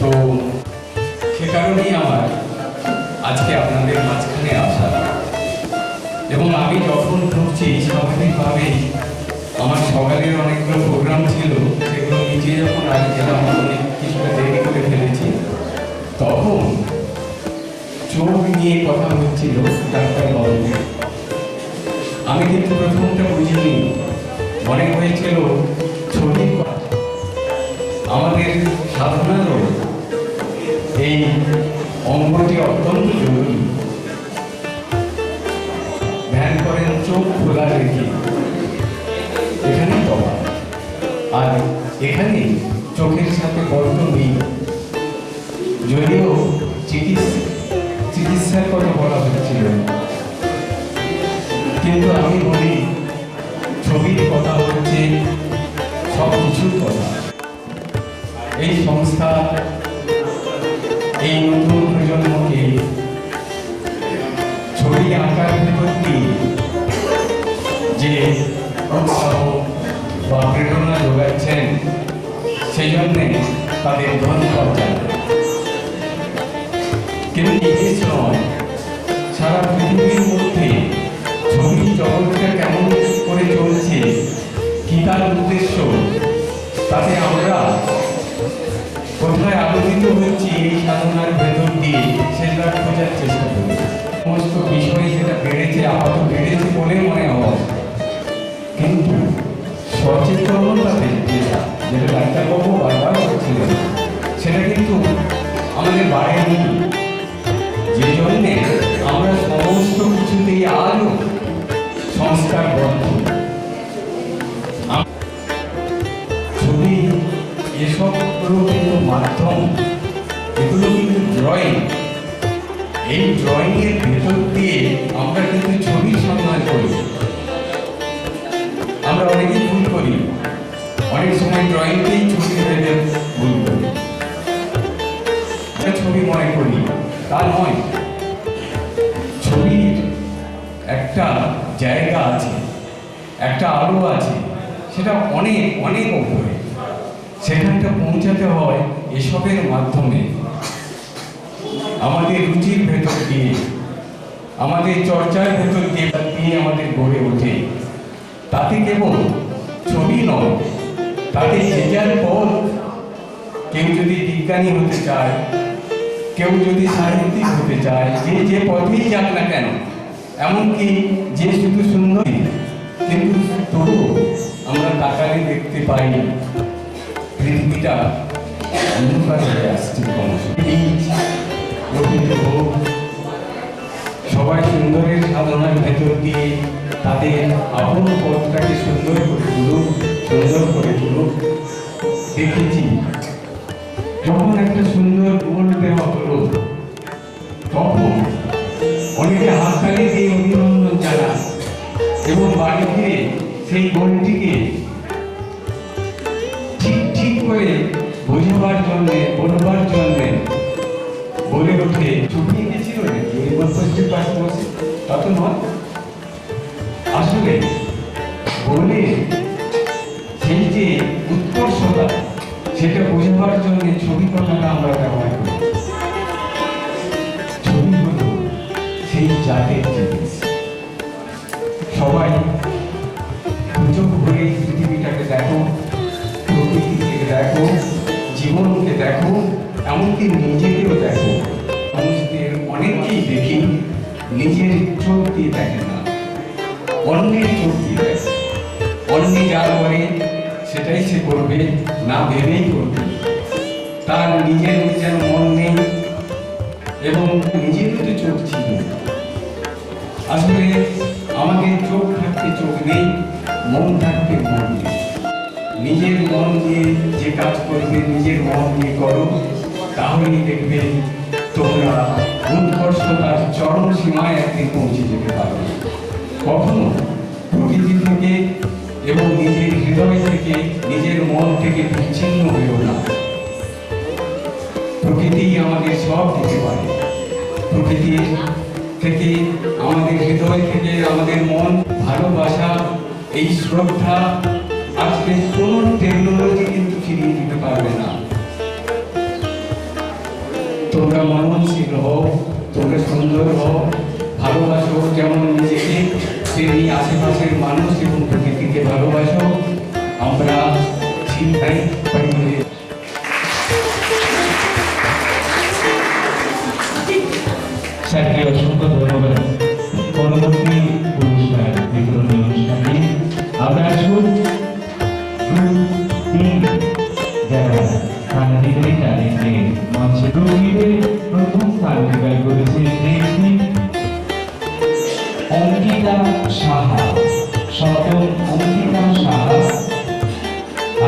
তো সে কারণেই আমার আজকে আপনাদের মাঝখানে আসা। এবং আমি যখন ঢুকছি স্বাভাবিকভাবেই আমার সকালের অনেকগুলো প্রোগ্রাম ছিল, সেগুলো নিচে যখন আগে গেলাম অনেক কিছুটা দেরি করে ফেলেছি, তখন চোখ নিয়ে কথা হচ্ছিল ডাক্তার বাবু। আমি কিন্তু প্রথমটা বুঝিনি, মনে হয়েছিল ছবির কথা। আমাদের সাধনারও এই অঙ্গটি অত্যন্ত জরুরি। ধ্যান করেন চোখ খোলা রেখে, এখানে তবা, আর এখানে চোখের সাথে বদ্ধ নেই। যদিও চিকিৎসার কথা বলা হচ্ছিল, কিন্তু আমি বলি ছবির কথা হচ্ছে সব কিছুর কথা। এই সংস্থা এই নতুন প্রজন্মকে ছবি আঁকার ভেতর দিয়ে যে উৎসাহ বা প্রেরণা যোগাচ্ছেন, সেই জন্যে তাদের ধন্যবাদ জানাই। কিন্তু এই নয়, সারা পৃথিবীর মধ্যে ছবি জগৎটা কেমন করে চলছে, কি তার উদ্দেশ্য, তাতে আমরা কোথায় আলোচিত হচ্ছি এই সাধনার ভেতর দিয়ে সেটা খোঁজার চেষ্টা করি। সমস্ত বিষয় যেটা বেড়েছে, আপাতত বেড়েছে বলে মনে হয়, কিন্তু সচেতনতাতে যেটা ডাক্তারবাবু বারবার করছিলেন, সেটা কিন্তু আমাদের বাড়েনি। যে জন্যে আমরা সমস্ত কিছুতেই আরো সংস্কারবদ্ধ। ছবি এসবগুলো কিন্তু মাধ্যম, এগুলো কিন্তু ড্রয়িং। এই ড্রয়িং এর ভেতর দিয়ে আমরা কিন্তু ছবির সন্ধান করি। আমরা অনেকেই ভুল করি, অনেক সময় ড্রয়িংকেই ছবি ভেবে ভুল করি, ছবি মনে করি, তা নয়। ছবির একটা জায়গা আছে, একটা আলো আছে, সেটা অনেক অনেক উপরে। সেখানটা পৌঁছাতে হয় এসবের মাধ্যমে, আমাদের রুচির ভেতর দিয়ে, আমাদের চর্চার ভেতর দিয়ে আমাদের গড়ে ওঠে। তাতে কেবল ছবি নয়, তাতে যে যার পথ। কেউ যদি বিজ্ঞানী হতে চায়, কেউ যদি সাহিত্যিক হতে চায়, যে যে পথেই যাক না কেন, এমনকি যে শুধু সুন্দর, কিন্তু তবু আমরা তাকালে দেখতে পাই পৃথিবীটা অন্ধকার হয়ে আসছে ক্রমশ। সবাই সুন্দরের সাধনার ভেতর দিয়ে তাদের আপন পথটাকে সুন্দর করে তুলুক। দেখেছি যখন একটা সুন্দর গোল দেওয়া হলো, তখন অনেকে হাততালি দিয়ে অভিনন্দন জানান এবং বাড়ি ফিরে সেই গোলটিকে ঠিক করে বোঝাবার জন্যে, বলবার জন্যে বলে ওঠে, চুপিয়ে গেছিল নাকি ওই বলপস্টের পাশে বসে, তা তো নয়। আসলে বলে সেই যে উৎকর্ষতা, সেটা বোঝাবার জন্য ছবি কথাটা আমরা ব্যবহার করি। ছবি হলো সেই জাতের জিনিস। সবাই সুযোগ করে পৃথিবীটাকে দেখো, প্রকৃতিকে দেখো, জীবনকে দেখো, এমনকি নিজেকেও দেখো। মানুষদের অনেককেই দেখি নিজের চোখ দিয়ে দেখে না, অন্যের চোখ দিয়ে দেখে। অন্য যা করে সেটাই সে করবে, না ভেবেই করবে। তার নিজের যেন মন নেই, এবং নিজেরও তো চোখ ছিল। আসলে আমাদের চোখ থাকতে চোখ নেই, মন থাকতে মন নেই। নিজের মন দিয়ে যে কাজ করবে, নিজের মন দিয়ে করো, তাহলেই দেখবে তোমরা উৎকর্ষতার চরম সীমায় একদিন পৌঁছে যেতে পারবে। কখনো প্রকৃতি থেকে এবং নিজের হৃদয় থেকে নিজের মন থেকে বিচ্ছিন্ন হয়েও না। প্রকৃতি আমাদের সব দিতে পারে। প্রকৃতি থেকে আমাদের হৃদয় থেকে আমাদের মন, ভালোবাসা, এই শ্রদ্ধা আজকে কোনো টেকনোলজি কিন্তু ফিরিয়ে দিতে পারবে না। তোমরা মননশীল হও, তোমরা সুন্দর হও, ভালোবাসো যেমন নিজেকে তেমনি আশেপাশের মানুষ এবং প্রকৃতিকে ভালোবাসো। আমরা চিন্তাই পাই। স্যারকে অসংখ্য ধন্যবাদ। পরবর্তী পুরস্কার বিতরণী অনুষ্ঠানে আমরা আসুন যারা স্থান দিতে তাদেরকে মঞ্চে গ্রুপে প্রথম স্থান অধিকার করেছে দেশটি অঙ্কিতা সাহা, সপ্তম অঙ্কিতা সাহা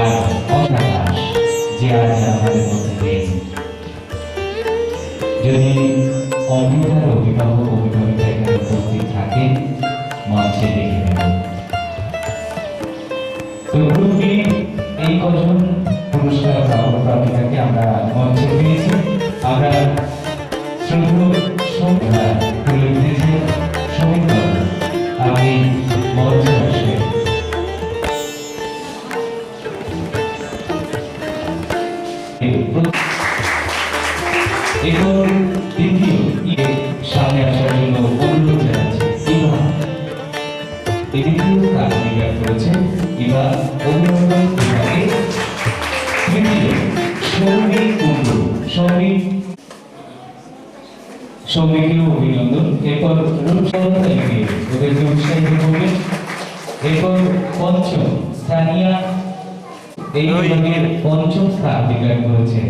আর অসা দাস, যে আজ আমাদের মধ্যে নেই। যদি অঙ্কিতার অভিভাবক অভিভাবিকা এখানে উপস্থিত থাকেন, মঞ্চে দেখে নেব। তো গ্রুপে এই কজন পুরস্কার প্রাপক প্রাপিকাকে আমরা মঞ্চে পেয়েছি। আমরা তুলে দিয়েছি সমিত আমি মঞ্চে আসবে। এবং দ্বিতীয় সামনে আসার জন্য অনুরোধ জানাচ্ছি। দ্বিতীয় স্থান অধিকার করেছে এবার অভিনন্দন বিভাগে। তৃতীয় সৌমিক কুণ্ডু, সৌমিকেও অভিনন্দন। এরপর রূপসহতাকে ওদেরকে উৎসাহিত করবেন। এরপর পঞ্চম স্থানীয় এই বিভাগের পঞ্চম স্থান অধিকার করেছে।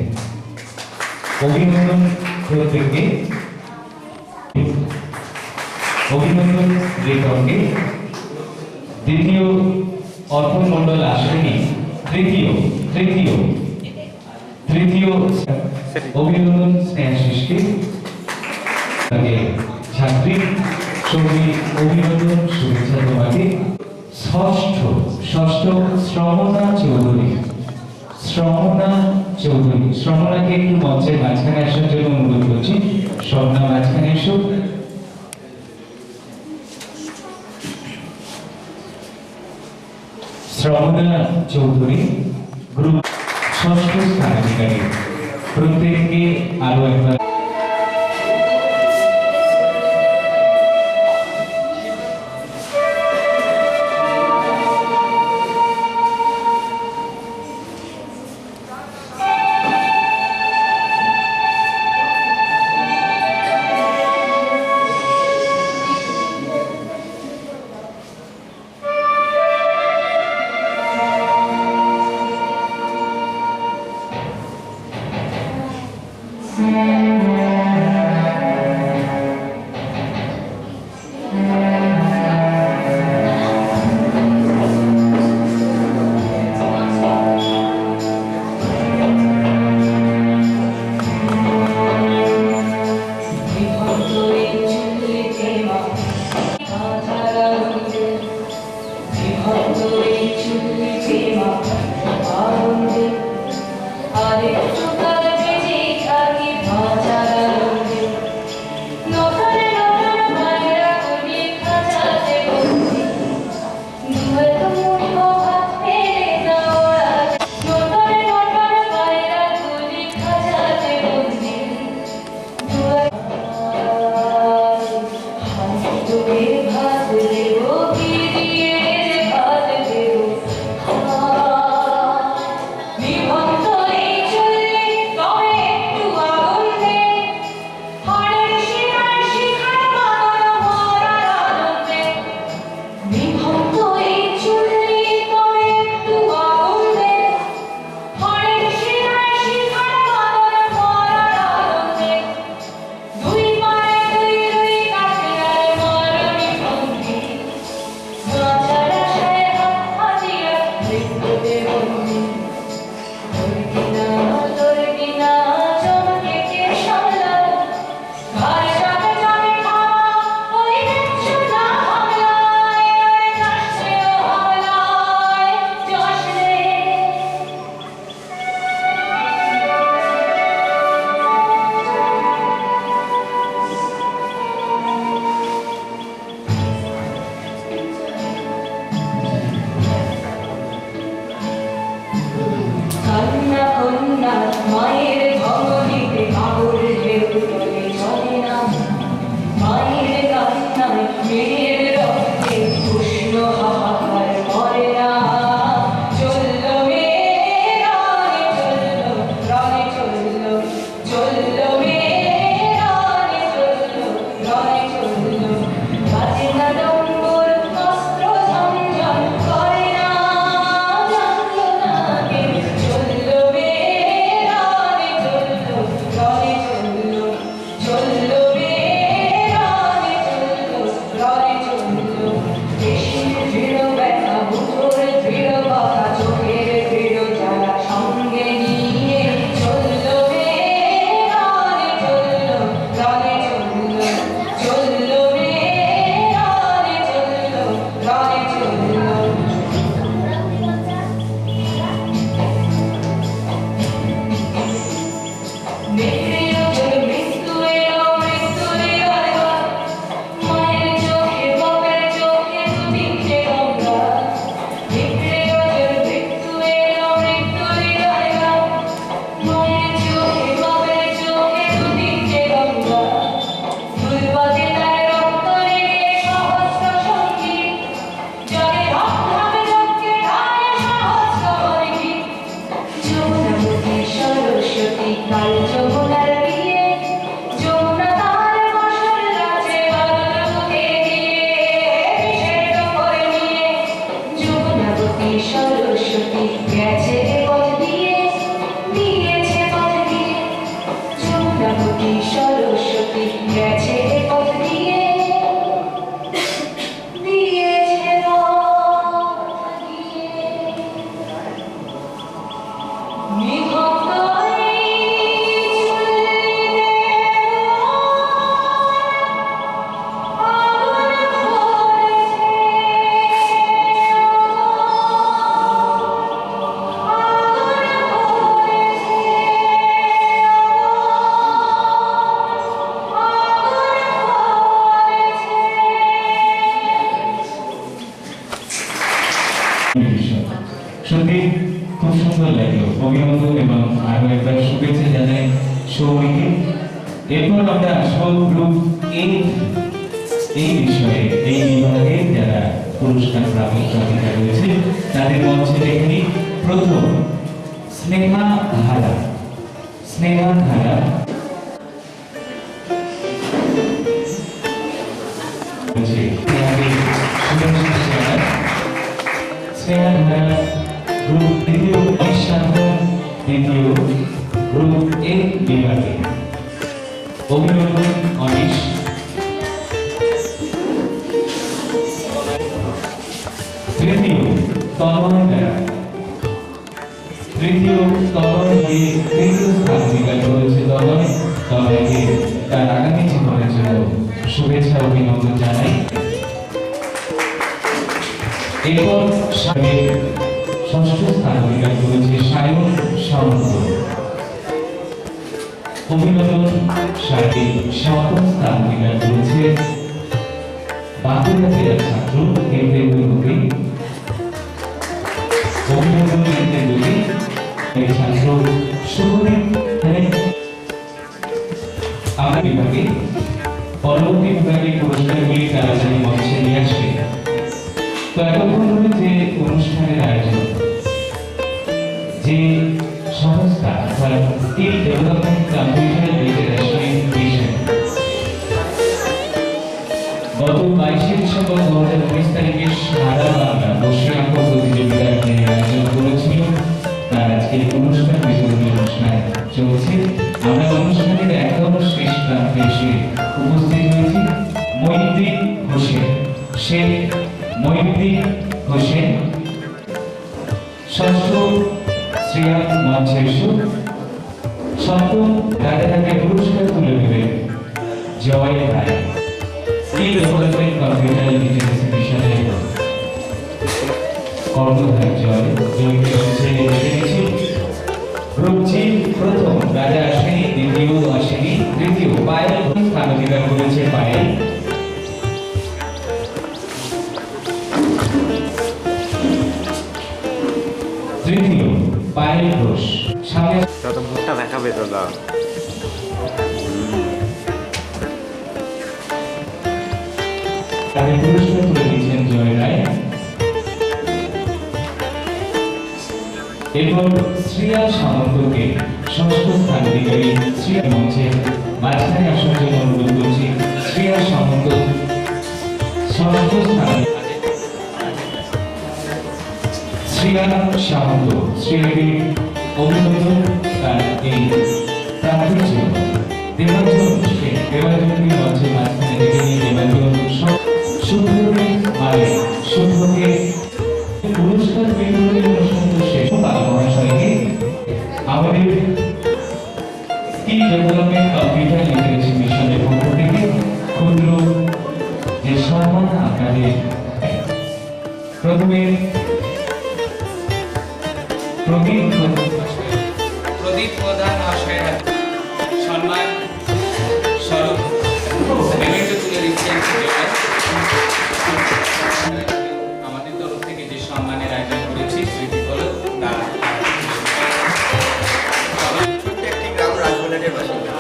অভিনন্দন প্রত্যেককে, অভিনন্দন রেকর্ডকে। দ্বিতীয় অর্পণ মণ্ডল আসেনি। তৃতীয় অভিনন্দন স্নেহাশিসকে। ছাত্রী ছবি অভিনন্দন, শুভেচ্ছা তোমাকে। ষষ্ঠ শ্রমণা চৌধুরী, শ্রমণাকে একটু মঞ্চের মাঝখানে আসার জন্য অনুরোধ করছি। স্বর্ণা মাঝখানে এসো। শ্রমণা চৌধুরী গ্রুপ ষষ্ঠ স্থানাধিকারী। প্রত্যেককে আরো একবার Thank you. মেয়ের রক্তে উষ্ণ হাহাকার মরে না চললো মেয়ের রণে চললো চললো মেয়ের রণে চললো বাজে না ডম্বুর অস্ত্র ঝঞ্ঝন করে না জানলো না কে চললো মেয়ের রণে চললো চললো মেয়ের রণে চললো দেশের দৃঢ় ব্যথা বুকের দৃঢ় কথা চোখের দৃঢ় জ্বালা সঙ্গে নিয়ে চললো মেয়ের রণে চললো চললো মেয়ের রণে চললো মেঘের ওপর মৃত্যু এলো মায়ের চোখে বাপের চোখে দুদিকে গঙ্গা মেঘের ওপর মৃত্যু এলো মায়ের চোখে বাপের চোখে দুদিকে গঙ্গা ফুলবাদে তার রক্ত লেগে সহস্র সঙ্গীত জলে রক্তাবে রক্তে ঢালে সহস্র বর্গীত যমুনাবতী সরস্বতী কাল যমুনার বিয়ে যমুনা তার বসর রাজে বালুকে দিয়ে বিষের ডোকর নিয়ে যমুনাবতী সরস্বতী গেছে পথ দিয়ে দিয়েছে পথ দিয়ে যমুনাবতী সরস্বতী গেছে পথ দিয়ে দিয়েছে পথ দিয়ে সত্যি খুব সুন্দর লাগলো অভিনন্দন এবং আরো একবার শুভেচ্ছা জানাই সৌমিকে। এরপর আমরা আসল গ্রুপ এই বিষয়ে এই বিভাগে যারা পুরস্কার প্রাপক অধিকার রয়েছে তাদের মঞ্চে দেখি প্রথম স্নেহা ধারা। স্নেহা ধারা স্নেহা ধারা গ্রুপ দ্বিতীয় নিঃসাধন দ্বিতীয় গ্রুপ এ বিভাগে অভিনন্দন অনিশ। তৃতীয় তন্ময় ধারা তৃতীয় তন্ময় দিয়ে তৃতীয় স্থান অধিকার করেছে তন্ময়কে তার আগামী জীবনের জন্য শুভেচ্ছা অভিনন্দন জানাই। এরপর ষষ্ঠ স্থান অধিকার করেছে সায়ন সামন্ত। অভিনন্দন সার্বিক সপ্তম স্থান অধিকার করেছে বাঁকুড়া জেলার ছাত্র কেন্দ্রীয় অভিনন্দন কেন্দ্রীয় এই ছাত্র শুভদীপ। আমার বিভাগে পরবর্তী বিভাগে পুরস্কারগুলি তাড়াতাড়ি মঞ্চে নিয়ে আসবে। তো এতক্ষণ ধরে যে অনুষ্ঠানের আয়োজন যে সংস্থা skill development computer literacy mission গত 22শে ডিসেম্বর 2019 তারিখে সারা বাংলা বসিরাঙ্ক প্রতিযোগিতার আয়োজন করেছিল। তার আজকে অনুষ্ঠান বিতরণী অনুষ্ঠান চলছে। আমরা অনুষ্ঠানের একাদশ শেষ প্রান্তে এসে উপস্থিত হয়েছি মঈনুদ্দিন হোসেন শেখ মঈনুদ্দিন হোসেন। ষষ্ঠ শ্রেয়া মঞ্চে এসো। সপ্তম তাদের হাতে পুরস্কার তুলে দেবেন জয় রায়। স্কিল ডেভেলপমেন্ট কম্পিউটার লিটারেসি মিশনের কর্ণধার জয়কে এসেছে গ্রুপ জি প্রথম রাজা আসেনি, দ্বিতীয় আসেনি, তৃতীয় পায়েল স্থান অধিকার করেছে পায়েল। তৃতীয় পায়েল ঘোষ। সামনে যত মুখটা দেখাবে দাদা। তাদের পুরস্কার তুলে দিয়েছেন জয় রায়। এরপর শ্রিয়া সামন্তকে ষষ্ঠ স্থান অধিকারী শ্রিয়া মঞ্চে মাঝখানে আসার জন্য অনুরোধ করছি। শ্রিয়া সামন্ত ষষ্ঠ স্থানে। শ্রিয়া সামন্ত, শ্রিয়াকে অভিনন্দন তার এই প্রাপ্তির জন্য। দেবাঞ্জনকে মঞ্চে মাঝখানে ডেকে নিয়ে দেবাঞ্জন শুভ্রকে মানে শুভ্রকে পুরস্কার বিতরণের অনুষ্ঠান শেষ পাল মহাশয়কে আমাদের স্কিল ডেভেলপমেন্ট কম্পিউটার লিটারেসি মিশনের পক্ষ থেকে ক্ষুদ্র যে সম্মান আপনাদের প্রথমে প্রদীপ প্রধান মহাশয়ের সম্মান স্বরূপ পেমেন্ট তুলে দিচ্ছেন। আমাদের তরফ থেকে যে সম্মানের আয়োজন করেছি স্মৃতি হলো তার ছোট্ট একটি গ্রাম রাজবাড়ির বাসিন্দা।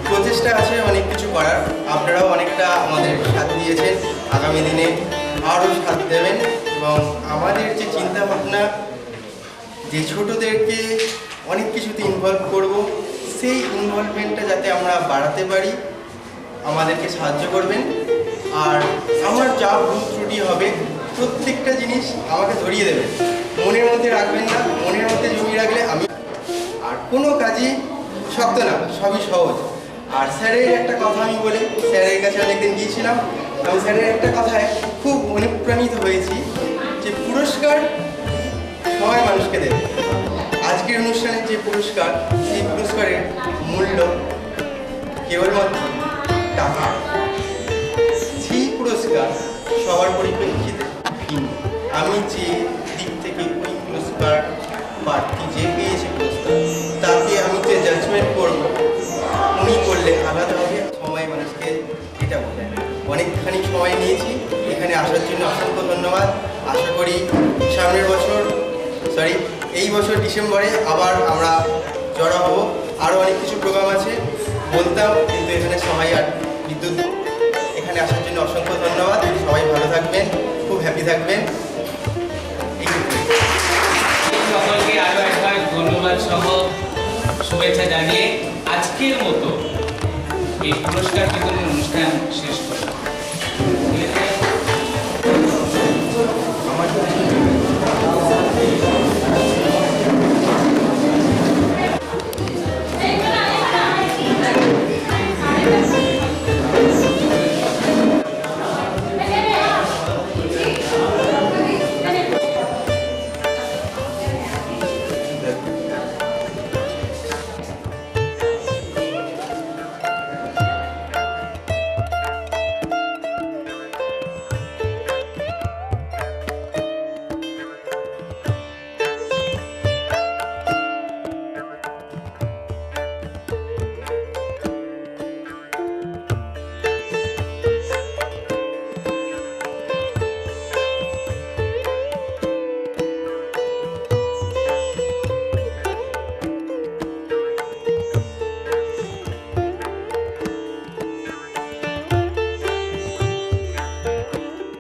প্রচেষ্টা আছে অনেক কিছু করার, আপনারাও অনেকটা আমাদের সাথ দিয়েছেন, আগামী দিনে আরও সাথ দেবেন এবং আমাদের যে চিন্তা ভাবনা যে ছোটদেরকে অনেক কিছুতে ইনভলভ করব, সেই ইনভলভমেন্টটা যাতে আমরা বাড়াতে পারি আমাদেরকে সাহায্য করবেন। আর আমার যা ভুল ত্রুটি হবে প্রত্যেকটা জিনিস আমাকে ধরিয়ে দেবেন, মনের মধ্যে রাখবেন না। মনের মধ্যে জমিয়ে রাখলে আমি আর কোনো কাজই শক্ত না, সবই সহজ। আর স্যারের একটা কথা আমি বলি, স্যারের কাছে অনেকদিন গিয়েছিলাম, আমি স্যারের একটা কথায় খুব অনুপ্রাণিত হয়েছি যে পুরস্কার সবাই মানুষকে দেবে। আজকের অনুষ্ঠানের যে পুরস্কার, সেই পুরস্কারের মূল্য কেবলমাত্র টাকা। সেই পুরস্কার সবার পরিপ্রেক্ষিতে ভিন্ন। আমি যে দিক থেকে ওই পুরস্কার প্রার্থী যে পেয়েছে পুরস্কার, তাকে আমি যে জাজমেন্ট করব, উনি করলে আলাদা হবে। সময় মানুষকে এটা বোঝায়। অনেকখানি সময় নিয়েছি, এখানে আসার জন্য অসংখ্য ধন্যবাদ। আশা করি সামনের বছর এই বছর ডিসেম্বরে আবার আমরা জড়ো হব। আরও অনেক কিছু প্রোগ্রাম আছে বলতাম, কিন্তু এখানে সময় আর বিদ্যুৎ। এখানে আসার জন্য অসংখ্য ধন্যবাদ। সবাই ভালো থাকবেন, খুব হ্যাপি থাকবেন। সকলকে আরো একবার ধন্যবাদ সহ শুভেচ্ছা জানিয়ে আজকের মতো এই পুরস্কার বিতরণ অনুষ্ঠান শেষ